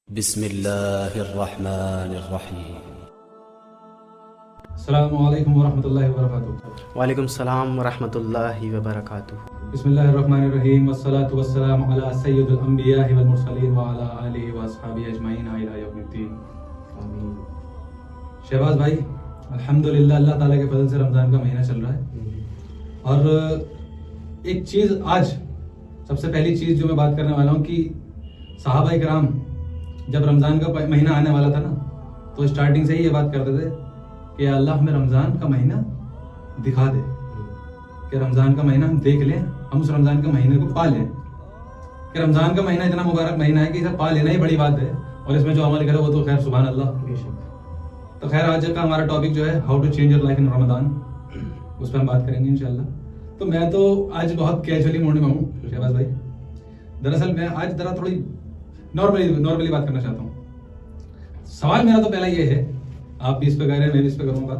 بسم اللہ الرحمن الرحیم۔ السلام علیکم ورحمۃ اللہ وبرکاتہ۔ وعلیکم السلام ورحمۃ اللہ وبرکاتہ۔ بسم اللہ الرحمن الرحیم، والصلاة والسلام علی سید الانبیاء والمرسلین وعلی آلہ واصحابہ اجمعین الی یوم الدین۔ آمین۔ شہباز بھائی، الحمدللہ اللہ تعالیٰ کے فضل سے رمضان کا مہینہ چل رہا ہے، اور ایک چیز آج سب سے پہلی چیز جو میں بات کرنے والا ہوں کہ صحابہ کرام جب رمضان کا مہینہ آنے والا تھا نا، تو اسٹارٹنگ سے ہی یہ بات کرتے تھے کہ یا اللہ ہمیں رمضان کا مہینہ دکھا دے، کہ رمضان کا مہینہ ہم دیکھ لیں، ہم اس رمضان کے مہینے کو پا لیں، کہ رمضان کا مہینہ اتنا مبارک مہینہ ہے کہ اسے پا لینا ہی بڑی بات ہے، اور اس میں جو عمل کرے وہ تو خیر سبحان اللہ۔ تو خیر آج کا ہمارا ٹاپک جو ہے how to change your life in Ramzan, اس پہ ہم بات کریں گے انشاءاللہ۔ تو میں تو آج بہت کیجولی موڈ میں ہوں شہباز بھائی۔ دراصل میں آج ذرا تھوڑی نارملی بات کرنا چاہتا ہوں۔ سوال میرا تو پہلا یہ ہے، آپ بھی اس پہ کہہ رہے ہیں میں بھی اس پہ کروں گا،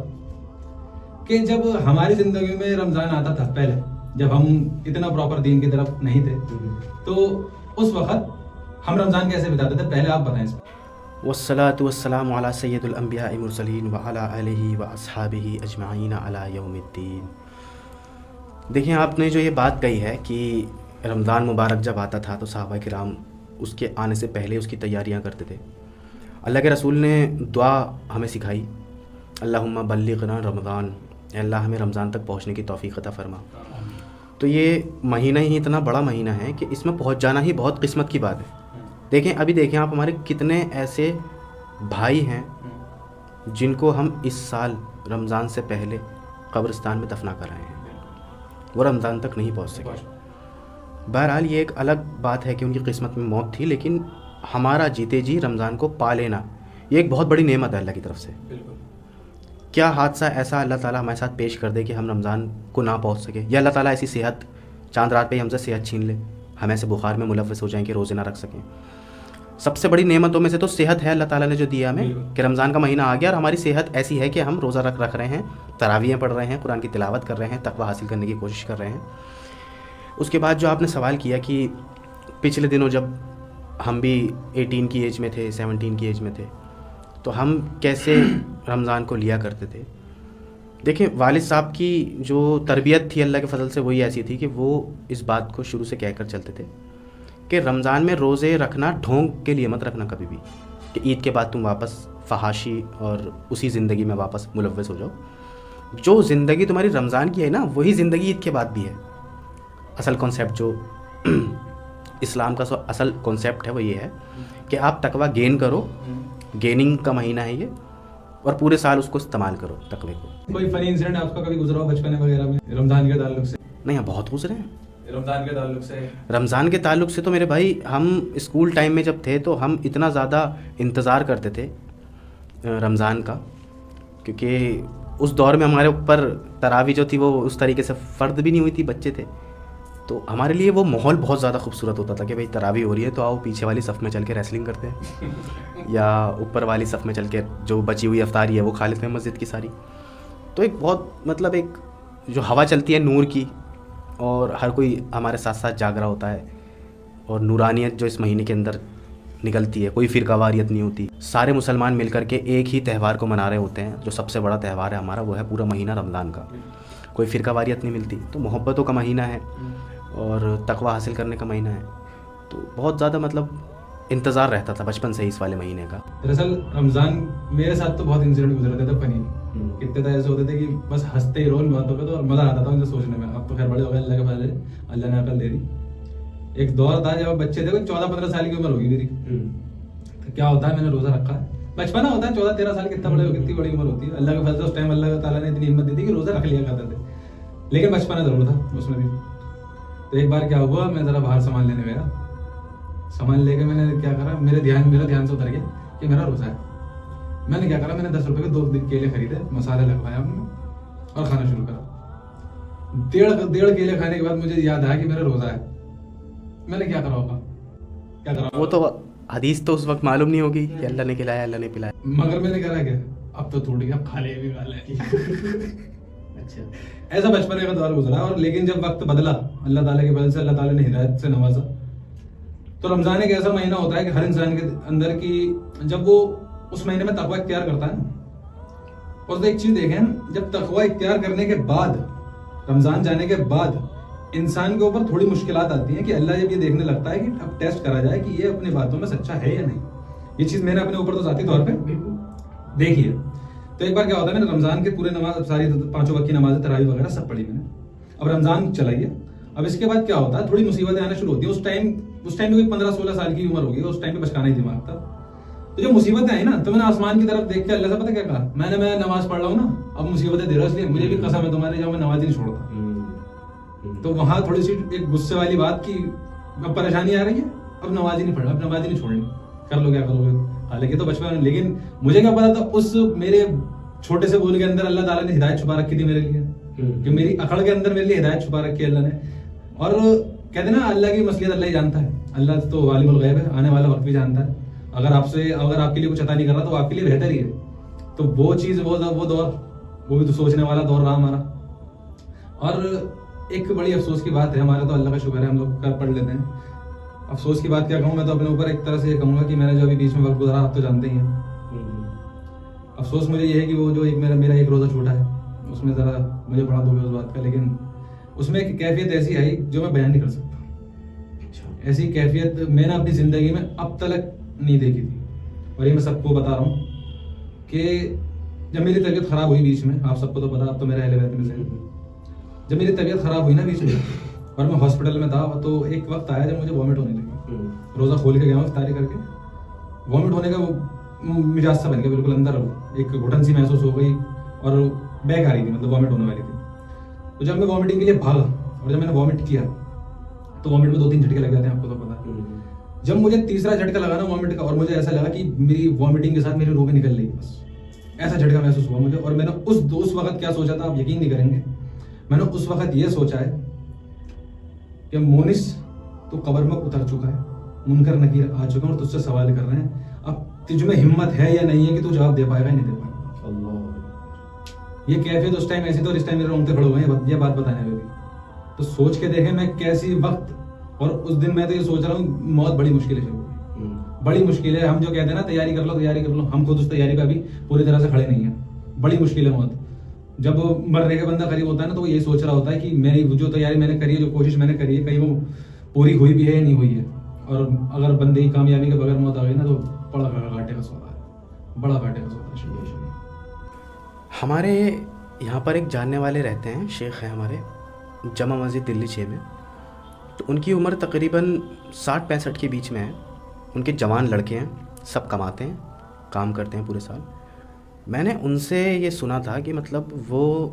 کہ جب ہماری زندگی میں رمضان آتا تھا پہلے، جب ہم اتنا پراپر دین کی طرف نہیں تھے، تو اس وقت ہم رمضان کیسے بتاتے تھے؟ پہلے آپ بتائیں اس پہ۔ والصلاة والسلام علی سید الانبیاء المرسلین وعلی آلہ واصحابہ اجمعین الی یوم الدین۔ دیکھیں، آپ نے جو یہ بات کہی ہے کہ رمضان مبارک جب آتا تھا تو صحابہ کرام اس کے آنے سے پہلے اس کی تیاریاں کرتے تھے۔ اللہ کے رسول نے دعا ہمیں سکھائی، اللہم بلغنا رمضان، اے اللہ ہمیں رمضان تک پہنچنے کی توفیق عطا فرما۔ تو یہ مہینہ ہی اتنا بڑا مہینہ ہے کہ اس میں پہنچ جانا ہی بہت قسمت کی بات ہے۔ دیکھیں آپ ہمارے کتنے ایسے بھائی ہیں جن کو ہم اس سال رمضان سے پہلے قبرستان میں دفنا کر رہے ہیں، وہ رمضان تک نہیں پہنچ سکے۔ بہرحال یہ ایک الگ بات ہے کہ ان کی قسمت میں موت تھی، لیکن ہمارا جیتے جی رمضان کو پا لینا یہ ایک بہت بڑی نعمت ہے اللہ کی طرف سے۔ کیا حادثہ ایسا اللہ تعالیٰ ہمارے ساتھ پیش کر دے کہ ہم رمضان کو نہ پہنچ سکے، یا اللہ تعالیٰ ایسی صحت چاند رات پہ ہی ہم سے صحت چھین لے، ہم ایسے بخار میں ملوث ہو جائیں کہ روزے نہ رکھ سکیں۔ سب سے بڑی نعمتوں میں سے تو صحت ہے اللہ تعالیٰ نے جو دیا ہمیں، کہ رمضان کا مہینہ آ گیا اور ہماری صحت ایسی ہے کہ ہم روزہ رکھ رہے ہیں، تراویحیں پڑھ رہے ہیں، قرآن کی تلاوت کر رہے ہیں، تقویٰ حاصل کرنے کی کوشش کر رہے ہیں۔ اس کے بعد جو آپ نے سوال کیا کہ پچھلے دنوں جب ہم بھی 18 کی ایج میں تھے، 17 کی ایج میں تھے، تو ہم کیسے رمضان کو لیا کرتے تھے۔ دیکھیں، والد صاحب کی جو تربیت تھی اللہ کے فضل سے وہی ایسی تھی کہ وہ اس بات کو شروع سے کہہ کر چلتے تھے کہ رمضان میں روزے رکھنا ڈھونگ کے لیے مت رکھنا کبھی بھی، کہ عید کے بعد تم واپس فحاشی اور اسی زندگی میں واپس ملوث ہو جاؤ۔ جو زندگی تمہاری رمضان کی ہے نا، وہی زندگی عید کے بعد بھی ہے۔ اصل کانسیپٹ جو اسلام کا اصل کانسیپٹ ہے وہ یہ ہے کہ آپ تقویٰ گین کرو، گیننگ کا مہینہ ہے یہ، اور پورے سال اس کو استعمال کرو تقوی کو۔ کوئی فنی انسیڈنٹ آپ کا کبھی گزرا ہو بچپن وغیرہ میں رمضان کے تعلق سے؟ نہیں، بہت گزرے ہیں رمضان کے تعلق سے تو میرے بھائی، ہم اسکول ٹائم میں جب تھے تو ہم اتنا زیادہ انتظار کرتے تھے رمضان کا، کیونکہ اس دور میں ہمارے اوپر تراویح جو تھی وہ اس طریقے سے فرض بھی نہیں ہوئی تھی، بچے تھے، تو ہمارے لیے وہ ماحول بہت زیادہ خوبصورت ہوتا تھا کہ بھائی تراویح ہو رہی ہے تو آؤ پیچھے والی صف میں چل کے ریسلنگ کرتے ہیں، یا اوپر والی صف میں چل کے جو بچی ہوئی افطاری ہے وہ کھا لیتے ہیں مسجد کی ساری۔ تو ایک بہت ایک جو ہوا چلتی ہے نور کی، اور ہر کوئی ہمارے ساتھ ساتھ جاگ رہا ہوتا ہے، اور نورانیت جو اس مہینے کے اندر نکلتی ہے، کوئی فرقہ واریت نہیں ہوتی، سارے مسلمان مل کر کے ایک ہی تہوار کو منا رہے ہوتے ہیں۔ جو سب سے بڑا تہوار ہے ہمارا وہ ہے پورا مہینہ رمضان کا، کوئی فرقہ واریت نہیں ملتی، تو محبتوں کا مہینہ ہے اور تقویٰ حاصل کرنے کا مہینہ ہے، تو بہت زیادہ انتظار رہتا تھا بچپن سے اس والے مہینے کا۔ دراصل رمضان میرے ساتھ تو بہت انسیڈنٹ گزرتے تھے فنی، کتنے تو ایسے ہوتے تھے کہ بس ہنستے ہی رول باتوں پہ، تو اور مزہ آتا تھا ان سے سوچنے میں۔ اب تو خیر بڑے ہو گئے، اللہ کے فضل ہے، اللہ نے عقل دے دی۔ ایک دور تھا جب بچے تھے، 14-15 سال کی عمر ہوگی میری، تو کیا ہوتا ہے میں نے روزہ رکھا ہے، بچپنا ہوتا ہے 14-13 سال، کتنا بڑے ہو کتنی بڑی عمر ہوتی ہے۔ اللہ کے فضل سے اس ٹائم اللہ تعالیٰ نے اتنی ہمت دی تھی کہ روزہ رکھ لیا کرتے تھے، لیکن بچپنا ضرور تھا اس میں بھی۔ تو ایک بار کیا ہوا، میں ذرا باہر سامان لینے گیا، سامان لے کے میں نے کیا کرا، میرا دھیان سے اتر گیا کہ میرا روزہ ہے۔ میں نے کیا کرا، میں نے 10 روپے کے 2 کیلے خریدے، مسالے لگوایا ہم نے اور کھانا شروع کرا۔ ڈیڑھ کیلے کھانے کے بعد مجھے یاد آیا کہ میرا روزہ ہے۔ میں نے کیا کرا ہوگا، وہ تو حدیث تو اس وقت معلوم نہیں ہوگی کہ اللہ نے کھلایا اللہ نے پلایا، مگر میں نے کرا کیا، اب تو ٹوٹ گیا، کھا لے بھی کھا لے۔ اچھا، ایسا بچپنے کا دور گزرا، اور لیکن جب وقت بدلا اللہ تعالیٰ کے فضل سے، اللہ تعالیٰ نے ہدایت سے نوازا، تو رمضان ایک ایسا مہینہ ہوتا ہے کہ ہر انسان کے اندر کی جب وہ اس مہینے میں تقوی اختیار کرتا ہے نا، اور ایک چیز دیکھیں، جب تقوی اختیار کرنے کے بعد، رمضان جانے کے بعد انسان کے اوپر تھوڑی مشکلات آتی ہیں کہ اللہ جب یہ دیکھنے لگتا ہے کہ اب ٹیسٹ کرا جائے کہ یہ اپنی باتوں میں سچا ہے یا نہیں. یہ چیز میں نے اپنے اوپر تو ذاتی طور پہ دیکھی ہے. تو ایک بار کیا ہوتا ہے، میں نے رمضان کے پورے نماز، ساری 5 وقت کی نماز تراویح وغیرہ سب پڑھی میں نے. اب رمضان چلا گیا. اب اس کے بعد کیا ہوتا ہے، تھوڑی مصیبتیں آنا شروع ہوتی ہیں. اس ٹائم میں 15-16 سال کی عمر ہوگی، اس ٹائم پہ بچکانا ہی دماغ تھا. تو جو مصیبتیں آئی نا، تو میں نے آسمان کی طرف دیکھ کے اللہ سے پتہ کیا کہا، میں نماز پڑھ رہا ہوں نا، اب مصیبتیں دے رہا اس لیے مجھے بھی قسم ہے تمہارے، جب میں نماز ہی نہیں چھوڑتا. تو وہاں تھوڑی سی ایک غصے والی بات کی اب پریشانی آ رہی ہے، اب نماز ہی نہیں پڑھ رہا، اب نماز ہی نہیں چھوڑنی، کر لو کیا کرو گے. حالانکہ تو بچپن، لیکن مجھے کیا پتا تھا اس میرے چھوٹے سے بول کے اندر اللہ تعالیٰ نے ہدایت چھپا رکھی تھی میرے لیے، کہ میری عقل کے اندر میرے لیے ہدایت چھپا رکھی ہے اللہ نے. اور کہتے ہیں نا اللہ کی مصلحت اللہ ہی جانتا ہے، اللہ تو عالم الغیب ہے، آنے والا وقت بھی جانتا ہے. اگر آپ کے لیے کچھ عطا نہیں کر رہا تو آپ کے لیے بہتر ہی ہے. تو وہ چیز، وہ دور، وہ بھی تو سوچنے والا دور رہا ہمارا. اور ایک بڑی افسوس کی بات ہے، ہمارا تو اللہ کا شکر ہے ہم لوگ کر پڑھ لیتے ہیں. افسوس کی بات کیا کہوں، میں تو اپنے اوپر ایک طرح سے یہ کہوں گا کہ میں نے جو ابھی بیچ میں وقت گزارا آپ تو جانتے ہی ہیں. افسوس مجھے یہ ہے کہ وہ جو ایک میرا ایک روزہ چھوٹا ہے، اس میں ذرا مجھے بڑا دکھ ہے اس بات کا. لیکن اس میں ایک کیفیت ایسی آئی جو میں بیان نہیں کر سکتا. ایسی کیفیت میں نے اپنی زندگی میں اب تک نہیں دیکھی تھی. اور یہ میں سب کو بتا رہا ہوں کہ جب میری طبیعت خراب ہوئی بیچ میں، آپ سب کو تو پتا، آپ تو میرے اہل بیت میں سے، جب میری طبیعت خراب ہوئی نا بیچ میں اور میں ہاسپٹل میں تھا، تو ایک وقت آیا جب مجھے وامٹ ہونے لگی. روزہ کھول کے گیا ہوں افطاری کر کے، وامٹ ہونے کا مزاج سا بن گیا، بالکل اندر ایک گھٹن سی محسوس ہو گئی اور بیک آ رہی تھی، مطلب وامٹ ہونے والی تھی. تو جب میں وامٹنگ کے لیے بھاگا اور جب میں نے وامٹ کیا تو وامٹ میں 2-3 جھٹکے لگ جاتے ہیں، آپ کو تو پتا. جب مجھے تیسرا جھٹکا لگا نا وامٹ کا، اور مجھے ایسا لگا کہ میری وامٹنگ کے ساتھ میری روح نکل رہی، بس ایسا جھٹکا محسوس ہوا مجھے. اور میں نے اس وقت کیا سوچا تھا آپ یقین نہیں کریں گے. میں نے اس وقت یہ سوچا ہے کہ مونس تو قبر میں اتر چکا ہے، منکر نکیر آ چکا ہے اور تجھ سے سوال کر رہے ہیں، اب تجھ میں ہمت ہے یا نہیں ہے کہ تو جواب دے پائے گا یا نہیں دے پائے گا. یہ کیفیت اس ٹائم ایسی تھی اور اس ٹائم میرے رونگٹے کھڑے ہوئے ہیں یہ بات بتانے میں بھی. تو سوچ کے دیکھیں میں کیسی وقت، اور اس دن میں تو یہ سوچ رہا ہوں موت بڑی مشکل ہے، بڑی مشکل ہے. ہم جو کہتے ہیں نا تیاری کر لو، ہم خود اس تیاری پہ ابھی پوری طرح سے کھڑے نہیں ہیں. بڑی مشکل ہے موت. جب مرنے کا بندہ قریب ہوتا ہے نا تو وہ یہ سوچ رہا ہوتا ہے کہ میری جو تیاری میں نے کری ہے، جو کوشش میں نے کری ہے، کہیں وہ پوری ہوئی بھی ہے یا نہیں ہوئی ہے. اور اگر بندے کی کامیابی کے بغیر موت آ گئی نا تو بڑا گھاٹے کا سودا ہے، بڑا گھاٹے کا سودا ہے. ہمارے یہاں پر ایک جاننے والے رہتے ہیں، شیخ ہیں ہمارے، جامع مسجد دلی 6 میں. تو ان کی عمر تقریباً 60-65 کے بیچ میں ہے. ان کے جوان لڑکے ہیں، سب کماتے ہیں، کام کرتے ہیں پورے سال. میں نے ان سے یہ سنا تھا کہ مطلب وہ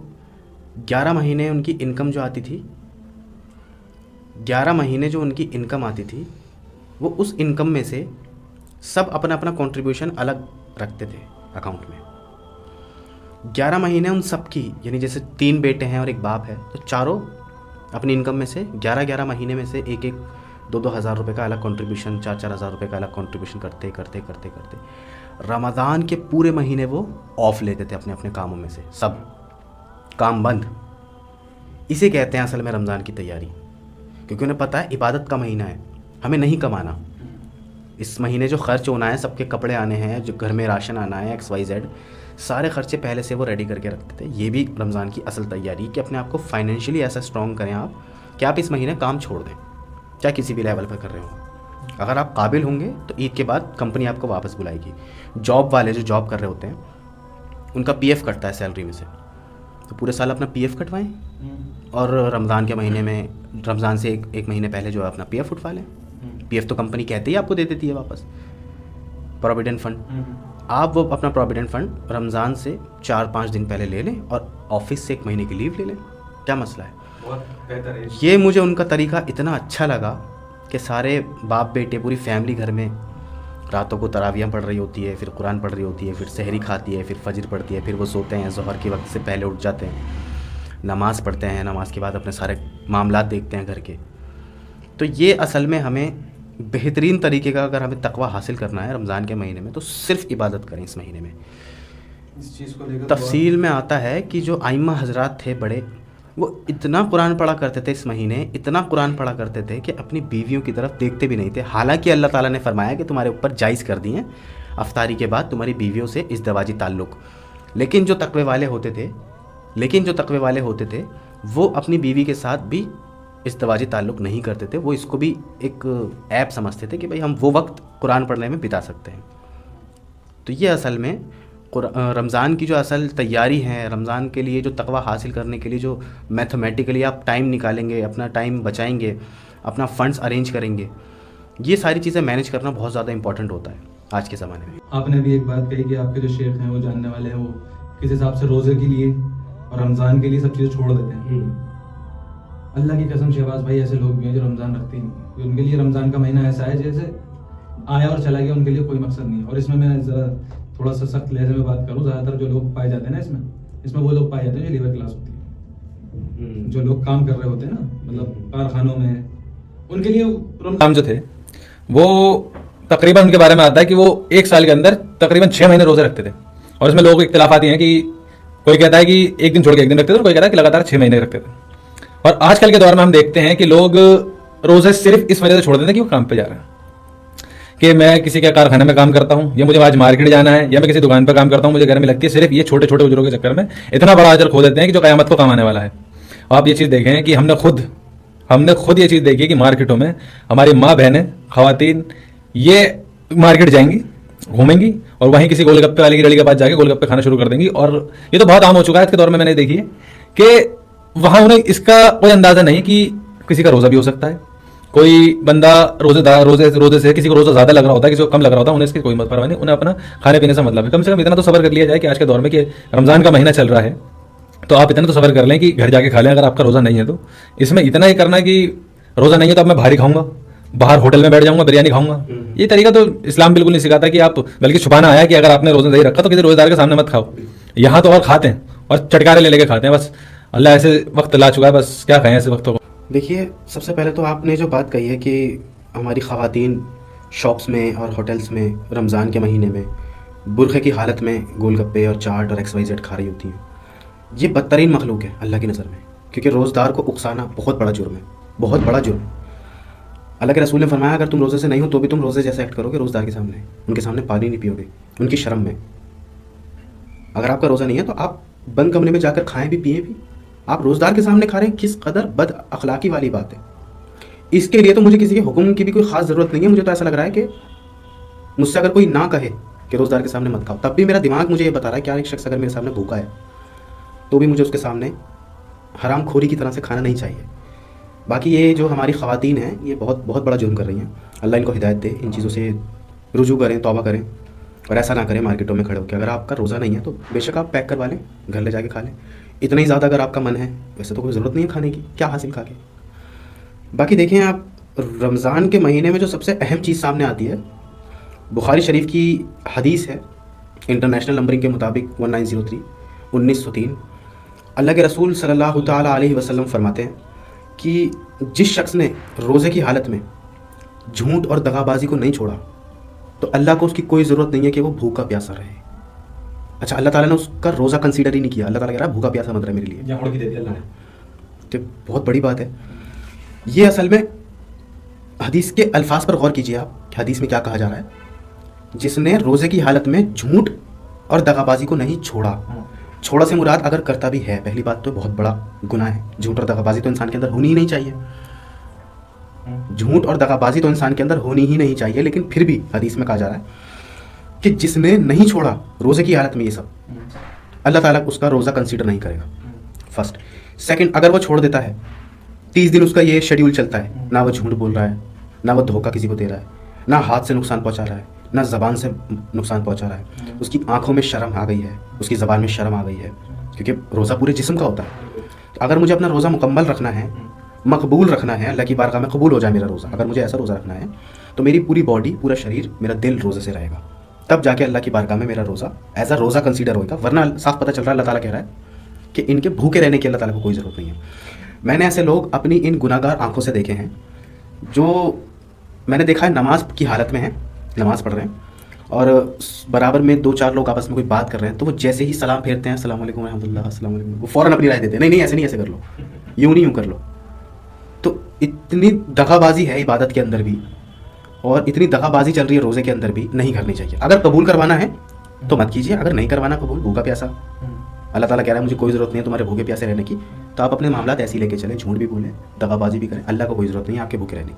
11 مہینے ان کی انکم جو آتی تھی، 11 مہینے جو ان کی انکم آتی تھی، وہ اس انکم میں سے سب اپنا اپنا کنٹریبیوشن الگ رکھتے تھے اکاؤنٹ میں. 11 مہینے ان سب کی، یعنی جیسے 3 بیٹے ہیں اور ایک باپ ہے، تو چاروں اپنی انکم میں سے 11 مہینے میں سے 2 ہزار روپے کا الگ کنٹریبیوشن، 4 ہزار روپے کا الگ کنٹریبیوشن کرتے رمضان کے پورے مہینے وہ آف لیتے تھے اپنے اپنے کاموں میں سے، سب کام بند. اسے کہتے ہیں اصل میں رمضان کی تیاری، کیونکہ انہیں پتہ ہے عبادت کا مہینہ ہے، ہمیں نہیں کمانا. اس مہینے جو خرچ ہونا ہے، سب کے کپڑے آنے ہیں، جو گھر میں راشن آنا ہے، XYZ سارے خرچے پہلے سے وہ ریڈی کر کے رکھتے تھے. یہ بھی رمضان کی اصل تیاری کہ اپنے آپ کو فائنینشلی ایسا اسٹرانگ کریں آپ کہ آپ اس مہینے کام چھوڑ دیں، چاہے کسی بھی لیول پہ کر رہے ہوں. اگر آپ قابل ہوں گے تو عید کے بعد کمپنی آپ کو واپس بلائے گی. جاب والے جو جاب کر رہے ہوتے ہیں ان کا PF کٹتا ہے سیلری میں سے، تو پورے سال اپنا PF کٹوائیں اور رمضان کے مہینے میں، رمضان سے ایک مہینے پہلے جو ہے اپنا PF اٹھوا لیں. PF تو کمپنی کہتے ہی آپ کو دے دیتی ہے واپس. پروویڈنٹ فنڈ، آپ وہ اپنا پروویڈنٹ فنڈ رمضان سے 4-5 دن پہلے لے لیں اور آفس سے 1 مہینے کی لیو لے لیں. کیا مسئلہ ہے؟ بہت بہتر ہے. یہ مجھے ان کا طریقہ اتنا اچھا لگا کہ سارے باپ بیٹے، پوری فیملی گھر میں راتوں کو تراویاں پڑھ رہی ہوتی ہے، پھر قرآن پڑھ رہی ہوتی ہے، پھر سحری کھاتی ہے، پھر فجر پڑھتی ہے، پھر وہ سوتے ہیں، ظہر کے وقت سے پہلے اٹھ جاتے ہیں، نماز پڑھتے ہیں، نماز کے بعد اپنے سارے معاملات دیکھتے ہیں گھر کے. تو یہ اصل میں ہمیں بہترین طریقے کا، اگر ہمیں تقویٰ حاصل کرنا ہے رمضان کے مہینے میں، تو صرف عبادت کریں اس مہینے میں. اس چیز کو لے کر تفصیل میں آتا ہے کہ جو ائمہ حضرات تھے بڑے، وہ اتنا قرآن پڑھا کرتے تھے اس مہینے، اتنا قرآن پڑھا کرتے تھے کہ اپنی بیویوں کی طرف دیکھتے بھی نہیں تھے، حالانکہ اللہ تعالیٰ نے فرمایا کہ تمہارے اوپر جائز کر دی ہیں افطاری کے بعد تمہاری بیویوں سے ازدواجی تعلق، لیکن جو تقوی والے ہوتے تھے وہ اپنی بیوی کے ساتھ بھی ازدواجی تعلق نہیں کرتے تھے، وہ اس کو بھی ایک عیب سمجھتے تھے کہ بھئی ہم وہ وقت قرآن پڑھنے میں بتا سکتے ہیں۔ تو یہ اصل میں رمضان کی جو اصل تیاری ہے، رمضان کے لیے جو تقوی حاصل کرنے کے لیے جو میتھمیٹیکلی آپ ٹائم نکالیں گے، اپنا ٹائم بچائیں گے، اپنا فنڈز ارینج کریں گے، یہ ساری چیزیں مینیج کرنا بہت زیادہ امپورٹنٹ ہوتا ہے آج کے زمانے میں۔ آپ نے بھی ایک بات کہی کہ آپ کے جو شیخ ہیں وہ جاننے والے ہیں، وہ کس حساب سے روزے کے لیے اور رمضان کے لیے سب چیزیں چھوڑ دیتے ہیں۔ اللہ کی قسم شہباز بھائی ایسے لوگ بھی ہیں جو رمضان رکھتے ہی نہیں، ان کے لیے رمضان کا مہینہ ایسا ہے جیسے آیا اور چلا گیا، ان کے لیے کوئی مقصد نہیں ہے۔ اور اس میں ذرا تھوڑا سا سخت لہجے میں بات کروں، زیادہ تر جو لوگ پائے جاتے ہیں نا اس میں وہ لوگ پائے جاتے ہیں جو لیبر کلاس ہوتی ہے، جو لوگ کام کر رہے ہوتے ہیں نا، مطلب کارخانوں میں، ان کے لیے رمضان جو تھے وہ تقریباً ان کے بارے میں آتا ہے کہ وہ ایک سال کے اندر تقریباً 6 مہینے روزے رکھتے تھے، اور اس میں لوگ اختلاف آتی ہیں کہ کوئی کہتا ہے کہ ایک دن چھوڑ کے ایک دن رکھتے تھے، اور کوئی کہتا ہے کہ لگاتار 6 مہینے رکھتے تھے۔ اور آج کل کے دور میں ہم دیکھتے ہیں کہ لوگ روزے صرف اس وجہ سے چھوڑ دیتے ہیں کہ وہ کام پہ جا رہے ہیں، کہ میں کسی کے کارخانے میں کام کرتا ہوں، یا مجھے آج مارکیٹ جانا ہے، یا میں کسی دکان پہ کام کرتا ہوں، مجھے گھر میں لگتی ہے، صرف یہ چھوٹے چھوٹے اجروں کے چکر میں اتنا بڑا اجر کھو دیتے ہیں کہ جو قیامت کو کام آنے والا ہے۔ اور آپ یہ چیز دیکھیں کہ ہم نے خود یہ چیز دیکھی کہ مارکیٹوں میں ہماری ماں بہنیں خواتین یہ مارکیٹ جائیں گی، گھومیں گی، اور وہیں کسی گول گپے والی کی ریڑھی کے پاس جا کے گول گپے کھانا شروع کر دیں گی۔ اور یہ تو بہت عام ہو چکا ہے آج کے دور میں نے دیکھی ہے کہ وہاں انہیں اس کا کوئی اندازہ نہیں کہ کسی کا روزہ بھی ہو سکتا ہے، کوئی بندہ روزے سے کسی کو روزہ زیادہ لگ رہا ہوتا ہے، کسی کو کم لگ رہا ہوتا ہے، انہیں اس کی کوئی پرواہ نہیں، انہیں اپنا کھانے پینے سے مطلب ہے۔ کم سے کم اتنا تو صبر کر لیا جائے کہ آج کے دور میں کہ رمضان کا مہینہ چل رہا ہے تو آپ اتنا تو صبر کر لیں کہ گھر جا کے کھا لیں، اگر آپ کا روزہ نہیں ہے تو۔ اس میں اتنا ہی کرنا کہ روزہ نہیں ہے تو اب میں باہر ہی کھاؤں گا، باہر ہوٹل میں بیٹھ جاؤں گا، بریانی کھاؤں گا، یہ طریقہ تو اسلام بالکل نہیں سکھاتا کہ آپ، بلکہ چھپانا آیا کہ اگر آپ نے روزہ نہیں رکھا تو کسی روزہ دار کے سامنے مت کھاؤ۔ یہاں تو اور کھاتے ہیں اور چٹکارے لے کے کھاتے ہیں، بس اللہ ایسے وقت لا چکا ہے، بس کیا کہیں ایسے وقتوں کو۔ دیکھیے، سب سے پہلے تو آپ نے جو بات کہی ہے کہ ہماری خواتین شاپس میں اور ہوٹلس میں رمضان کے مہینے میں برقعے کی حالت میں گول گپے اور چاٹ اور XYZ کھا رہی ہوتی ہیں، یہ بدترین مخلوق ہے اللہ کی نظر میں، کیونکہ روزدار کو اکسانا بہت بڑا جرم ہے، بہت بڑا جرم۔ اللہ کے رسول نے فرمایا اگر تم روزے سے نہیں ہو تو بھی تم روزے جیسے ایکٹ کرو گے روزدار کے سامنے، ان کے سامنے پانی نہیں پیو گے ان کی شرم میں۔ اگر آپ کا روزہ نہیں ہے تو آپ بند کمرے میں جا کر کھائیں بھی پئیں بھی، آپ روزدار کے سامنے کھا رہے ہیں، کس قدر بد اخلاقی والی بات ہے۔ اس کے لیے تو مجھے کسی کے حکم کی بھی کوئی خاص ضرورت نہیں ہے، مجھے تو ایسا لگ رہا ہے کہ مجھ سے اگر کوئی نہ کہے کہ روزدار کے سامنے مت کھاؤ، تب بھی میرا دماغ مجھے یہ بتا رہا ہے کہ ایک شخص اگر میرے سامنے بھوکا ہے تو بھی مجھے اس کے سامنے حرام خوری کی طرح سے کھانا نہیں چاہیے۔ باقی یہ جو ہماری خواتین ہیں یہ بہت بہت بڑا جرم کر رہی ہیں، اللہ ان کو ہدایت دے، ان چیزوں سے رجوع کریں، توبہ کریں، اور ایسا نہ کریں مارکیٹوں میں کھڑے ہو کے۔ اگر آپ کا روزہ نہیں ہے تو بے شک آپ پیک کروا لیں، گھر لے جا کے کھا لیں، اتنا ہی زیادہ اگر آپ کا من ہے، ویسے تو کوئی ضرورت نہیں ہے کھانے کی، کیا حاصل کھا کے۔ باقی دیکھیں آپ، رمضان کے مہینے میں جو سب سے اہم چیز سامنے آتی ہے، بخاری شریف کی حدیث ہے، انٹرنیشنل نمبرنگ کے مطابق 1903 1903، اللہ کے رسول صلی اللہ تعالیٰ علیہ وسلم فرماتے ہیں کہ جس شخص نے روزے کی حالت میں جھوٹ اور دغابازی کو نہیں چھوڑا تو اللہ کو اس کی کوئی ضرورت نہیں ہے کہ وہ بھوکا پیاسا رہے۔ اچھا، اللہ تعالیٰ نے اس کا روزہ کنسیڈر ہی نہیں کیا، اللہ تعالیٰ کہہ رہا ہے بھوکا پیاسا مت رہے میرے لیے، یا کی دے دی اللہ نے، تو بہت بڑی بات ہے یہ۔ اصل میں حدیث کے الفاظ پر غور کیجیے آپ کہ حدیث میں کیا کہا جا رہا ہے، جس نے روزے کی حالت میں جھوٹ اور دغابازی کو نہیں چھوڑا۔ چھوڑا سے مراد اگر کرتا بھی ہے، پہلی بات تو بہت بڑا گناہ ہے، جھوٹ اور دغابازی تو انسان کے اندر ہونی ہی نہیں چاہیے، جھوٹ اور دغابازی تو انسان کے اندر ہونی ہی نہیں چاہیے، لیکن پھر بھی حدیث میں کہا جا رہا ہے کہ جس نے نہیں چھوڑا روزے کی حالت میں یہ سب، اللہ تعالیٰ اس کا روزہ کنسیڈر نہیں کرے گا، فرسٹ۔ سیکنڈ، اگر وہ چھوڑ دیتا ہے 30 دن اس کا یہ شیڈیول چلتا ہے، نہ وہ جھوٹ بول رہا ہے، نہ وہ دھوکہ کسی کو دے رہا ہے، نہ ہاتھ سے نقصان پہنچا رہا ہے، نہ زبان سے نقصان پہنچا رہا ہے، اس کی آنکھوں میں شرم آ گئی ہے، اس کی زبان میں شرم آ گئی ہے، کیونکہ روزہ پورے جسم کا ہوتا ہے۔ اگر مجھے اپنا روزہ مکمل رکھنا ہے، مقبول رکھنا ہے، اللہ کی بارگاہ میں قبول ہو جائے میرا روزہ، اگر مجھے ایسا روزہ رکھنا ہے تو میری پوری باڈی، پورا شریر، میرا دل روزے سے رہے گا، تب جا کے اللہ کی بارگاہ میں میرا روزہ ایز اے روزہ کنسیڈر ہوگا، ورنہ صاف پتہ چل رہا ہے اللہ تعالیٰ کہہ رہا ہے کہ ان کے بھوکے رہنے کی اللہ تعالیٰ کو کوئی ضرورت نہیں ہے۔ میں نے ایسے لوگ اپنی ان گناہ گار آنکھوں سے دیکھے ہیں جو میں نے دیکھا ہے نماز کی حالت میں ہیں، نماز پڑھ رہے ہیں، اور برابر میں 2-4 لوگ آپس میں کوئی بات کر رہے ہیں تو وہ جیسے ہی سلام پھیرتے ہیں السلام علیکم ورحمۃ اللہ السلام علیکم، وہ فوراً اپنی رائے دیتے ہیں، نہیں ایسے نہیں، ایسے کر لو، یوں نہیں یوں کر لو. تو اتنی دغا بازی ہے عبادت کے اندر بھی، اور اتنی دغا بازی چل رہی ہے روزے کے اندر بھی، نہیں کرنی چاہیے. اگر قبول کروانا ہے تو مت کیجیے، اگر نہیں کروانا قبول، بھوکا پیاسا اللہ تعالیٰ کہہ رہا ہے مجھے کوئی ضرورت نہیں ہے تمہارے بھوکے پیاسے رہنے کی، تو آپ اپنے معاملات ایسے ہی لے کے چلیں، جھوٹ بھی بولیں، دغا بازی بھی کریں، اللہ کو کوئی ضرورت نہیں ہے آپ کے بھوکے رہنے کی.